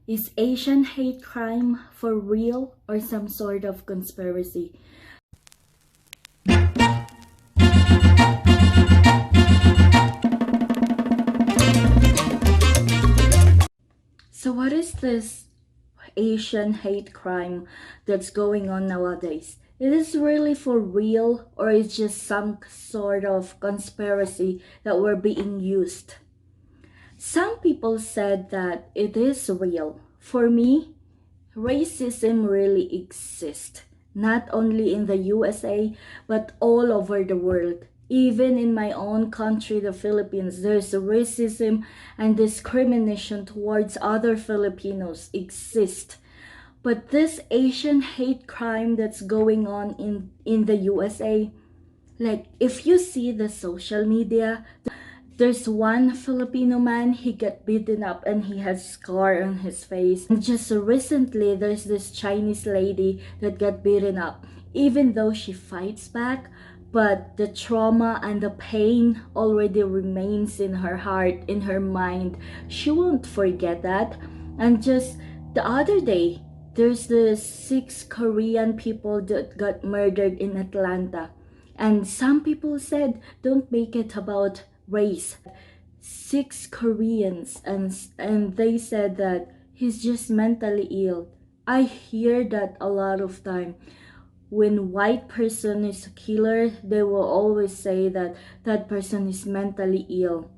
Is Asian hate crime for real or some sort of conspiracy? So what is this Asian hate crime that's going on nowadays? It is really for real or is just some sort of conspiracy that we're being used? Some people said that it is real. For me, racism really exists, not only in the USA, but all over the world. Even in my own country, the Philippines, there's racism and discrimination towards other Filipinos exist. But this Asian hate crime that's going on in the USA, like if you see the social media, there's one Filipino man, he got beaten up and he has scar on his face. And just recently, there's this Chinese lady that got beaten up. Even though she fights back, but the trauma and the pain already remains in her heart, in her mind. She won't forget that. And just the other day, there's the 6 Korean people that got murdered in Atlanta. And some people said, don't make it about race. 6 Koreans, and they said that he's just mentally ill. I hear that a lot of time. When white person is a killer, they will always say that that person is mentally ill.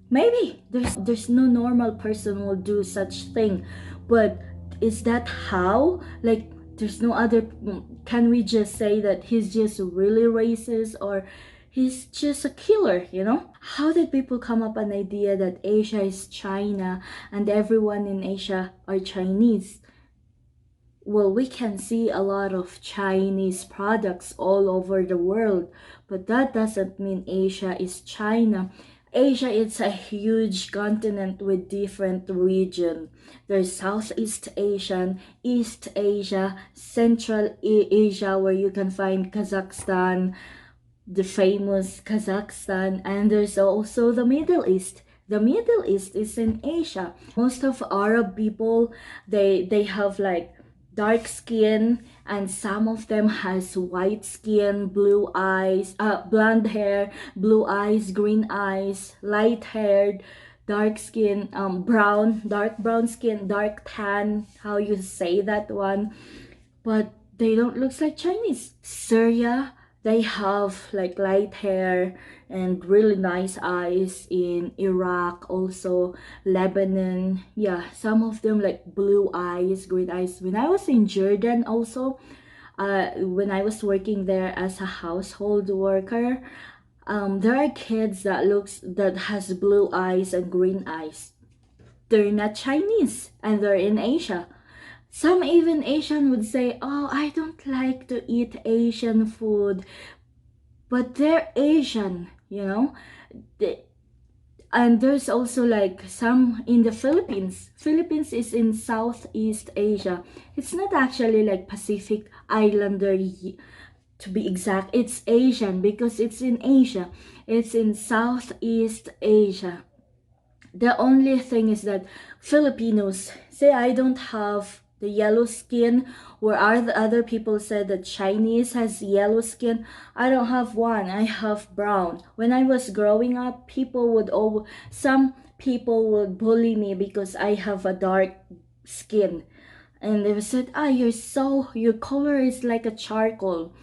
Maybe there's no normal person will do such thing, but is that how? Like there's no other, can we just say that he's just really racist or he's just a killer, you know? How did people come up an idea that Asia is China and everyone in Asia are Chinese? Well, we can see a lot of Chinese products all over the world, but that doesn't mean Asia is China. Asia is a huge continent with different region. There's Southeast Asian, East Asia, Central Asia where you can find Kazakhstan, the famous Kazakhstan, and there's also the Middle East. The Middle East is in Asia. Most of Arab people, they have like dark skin, and some of them has white skin, blue eyes, blonde hair, blue eyes, green eyes, light haired, dark skin, brown, dark brown skin, dark tan, how you say that one, but they don't look like Chinese. Syria, they have like light hair and really nice eyes. In Iraq also, Lebanon, yeah, some of them like blue eyes, green eyes. When I was in Jordan also, when I was working there as a household worker, there are kids that has blue eyes and green eyes. They're not Chinese and they're in Asia. Some even Asian would say, oh, I don't like to eat Asian food, but they're Asian, you know? And there's also like some in the Philippines. Philippines is in Southeast Asia. It's not actually like Pacific Islander to be exact. It's Asian because it's in Asia. It's in Southeast Asia. The only thing is that Filipinos say I don't have the yellow skin, where other people said that Chinese has yellow skin. I don't have one, I have brown. When I was growing up, some people would bully me because I have a dark skin, and they said, your color is like a charcoal.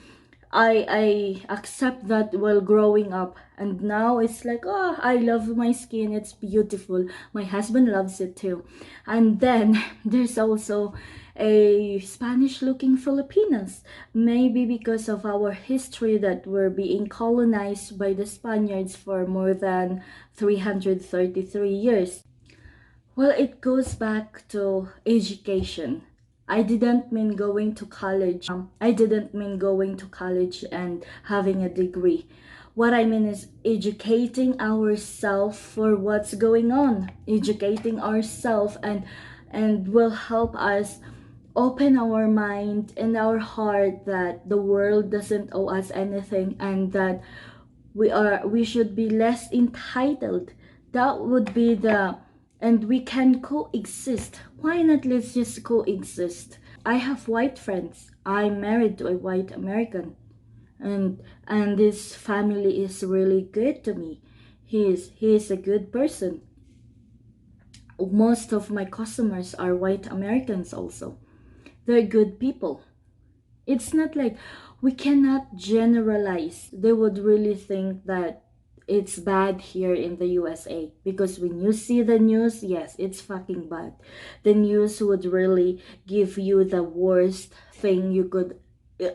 I accept that while growing up, and now it's like, oh, I love my skin, it's beautiful. My husband loves it too. And then there's also a Spanish looking Filipinas, maybe because of our history that we're being colonized by the Spaniards for more than 333 years. Well, it goes back to education. I didn't mean going to college. I didn't mean going to college and having a degree. What I mean is educating ourselves for what's going on. Educating ourselves and will help us open our mind and our heart that the world doesn't owe us anything and that we should be less entitled. That would be the and we can coexist. Why not let's just coexist? I have white friends. I'm married to a white American, and this family is really good to me. He is a good person. Most of my customers are white Americans also. They're good people. It's not like we cannot generalize. They would really think that it's bad here in the USA, because when you see the news, yes, it's fucking bad. The news would really give you the worst thing you could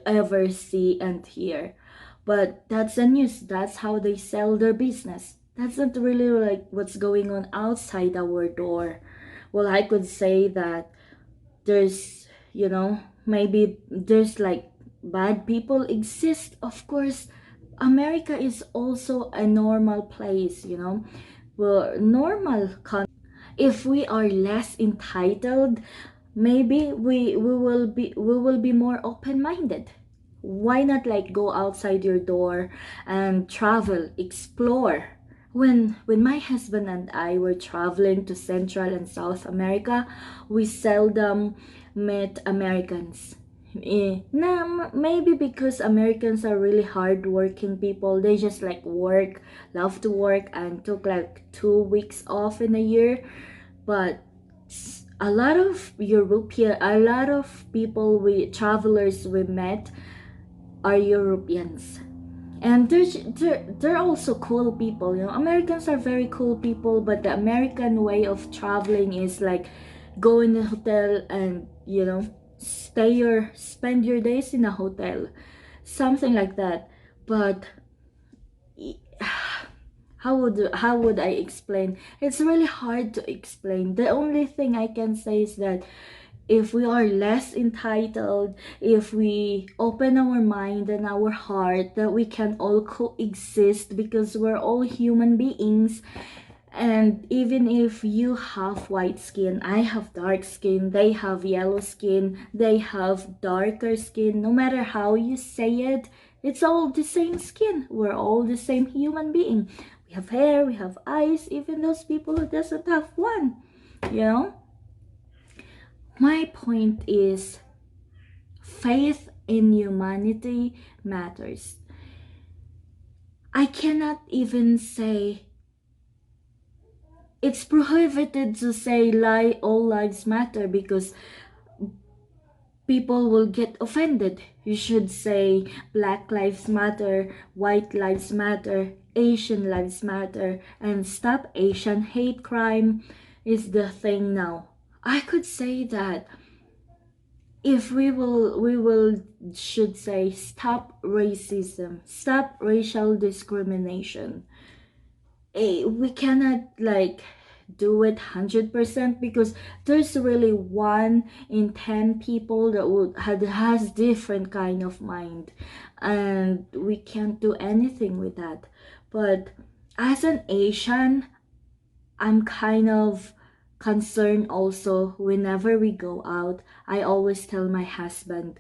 ever see and hear. But that's the news. That's how they sell their business. That's not really like what's going on outside our door. Well, I could say that there's, maybe there's like bad people exist. Of course, America is also a normal place, well, normal if we are less entitled, maybe we will be more open-minded. Why not like go outside your door and travel, explore? When my husband and I were traveling to Central and South America, we seldom met Americans. Maybe because Americans are really hardworking people. They just like work, love to work, and took like 2 weeks off in a year. But a lot of people, travelers we met are Europeans, and they're also cool people. Americans are very cool people, but the American way of traveling is like go in a hotel and spend your days in a hotel, something like that. But how would I explain? It's really hard to explain. The only thing I can say is that if we are less entitled, if we open our mind and our heart, that we can all coexist, because we're all human beings. And even if you have white skin, I have dark skin, they have yellow skin, they have darker skin, no matter how you say it, it's all the same skin. We're all the same human being. We have hair, we have eyes, even those people who doesn't have one, you know? My point is, faith in humanity matters. I cannot even say it's prohibited to say all lives matter, because people will get offended. You should say Black lives matter, white lives matter, Asian lives matter, and stop Asian hate crime is the thing now. I could say that if we will should say stop racism, stop racial discrimination. We cannot like do it 100%, because there's really 1 in 10 people that has different kind of mind, and we can't do anything with that. But as an Asian, I'm kind of concerned also. Whenever we go out, I always tell my husband,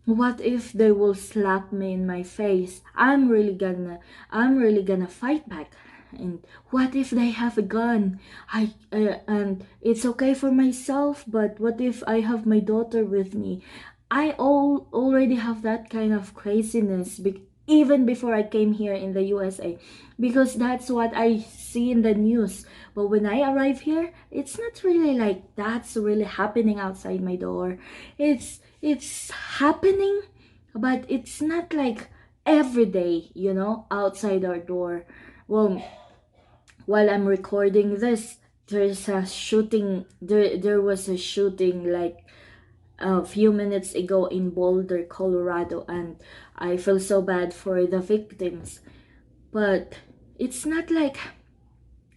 what if they will slap me in my face? I'm really gonna fight back. And what if they have a gun? And it's okay for myself, but what if I have my daughter with me? I already have that kind of craziness, even before I came here in the USA, because that's what I see in the news. But when I arrive here, it's not really like that's really happening outside my door. It's happening, but it's not like every day, outside our door. Well, while I'm recording this, there's a shooting. There was a shooting like a few minutes ago in Boulder, Colorado, and I feel so bad for the victims. But it's not like,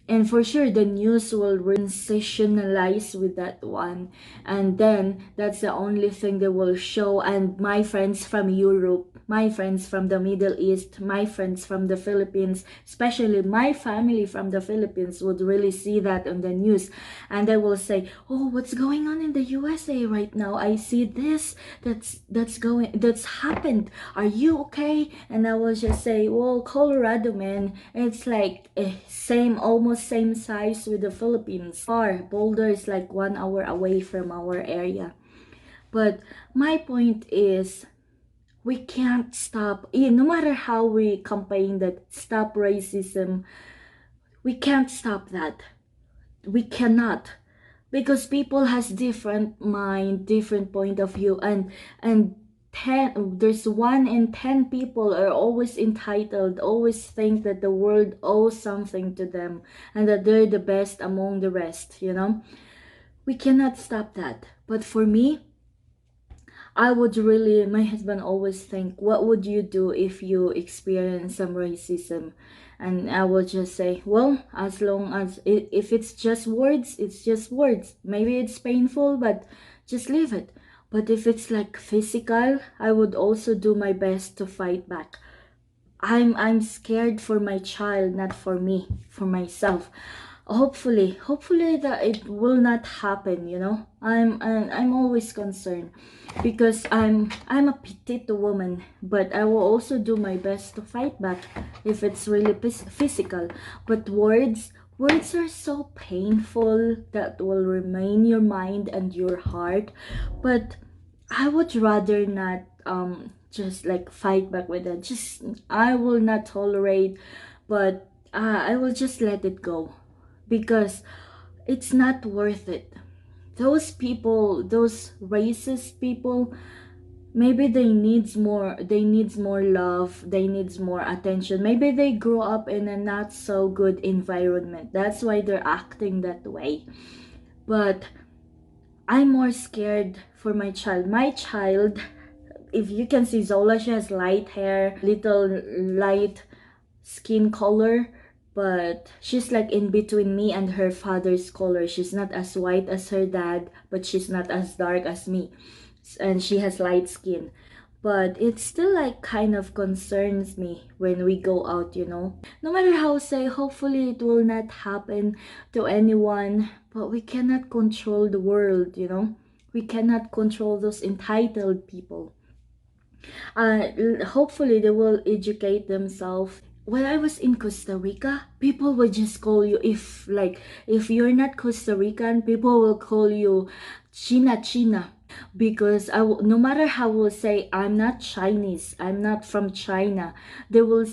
and for sure the news will sensationalize with that one, and then that's the only thing they will show. And my friends from Europe, my friends from the Middle East, my friends from the Philippines, especially my family from the Philippines, would really see that on the news, and they will say, oh, what's going on in the USA right now? I see this, that's happened, are you okay? And I will just say, well, Colorado, man, it's like same, almost almost same size with the Philippines. Far, Boulder is like 1 hour away from our area. But my point is, we can't stop, no matter how we campaign that stop racism, we can't stop that. We cannot, because people has different mind, different point of view, and 10, there's 1 in 10 people are always entitled, always think that the world owes something to them and that they're the best among the rest, we cannot stop that. But for me, I would really, my husband always think, what would you do if you experience some racism? And I would just say, well, as long as, if it's just words, it's just words. Maybe it's painful, but just leave it. But if it's like physical, I would also do my best to fight back. I'm scared for my child, not for me, for myself. Hopefully that it will not happen, I'm always concerned because I'm a petite woman, but I will also do my best to fight back if it's really physical. But words are so painful that will remain your mind and your heart. But I would rather not just like fight back with it. Just, I will not tolerate, but I will just let it go, because it's not worth it. Those people, those racist people, maybe they needs more love, they needs more attention. Maybe they grew up in a not so good environment, that's why they're acting that way. But I'm more scared for my child. My child, if you can see Zola, she has light hair, little light skin color, but she's like in between me and her father's color. She's not as white as her dad, but she's not as dark as me, and she has light skin. But it still like kind of concerns me when we go out, no matter how say, hopefully it will not happen to anyone, but we cannot control the world, we cannot control those entitled people. Hopefully they will educate themselves. When I was in Costa Rica, people will just call you, if you're not Costa Rican, people will call you China China, because no matter how we'll say I'm not Chinese, I'm not from China, they will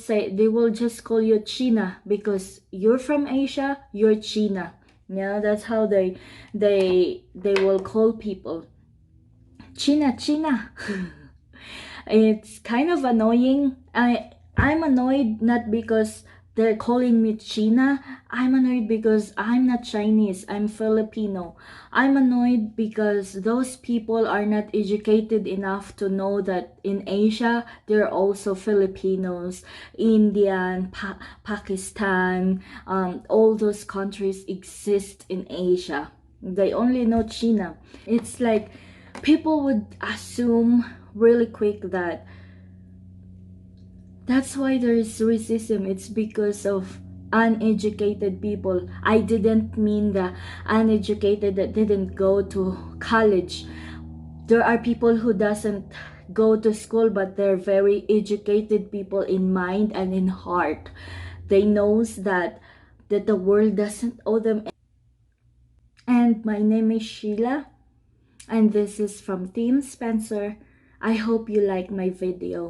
just call you China, because you're from Asia, you're China. Yeah, that's how they will call people. China China. It's kind of annoying. I'm annoyed not because they're calling me China. I'm annoyed because I'm not Chinese, I'm Filipino. I'm annoyed because those people are not educated enough to know that in Asia there are also Filipinos, Indian, Pakistan, all those countries exist in Asia. They only know China. It's like people would assume really quick that that's why there is racism. It's because of uneducated people. I didn't mean the uneducated that didn't go to college. There are people who doesn't go to school, but they're very educated people in mind and in heart. They knows that the world doesn't owe them. And my name is Sheila, and this is from Team Spencer. I hope you like my video.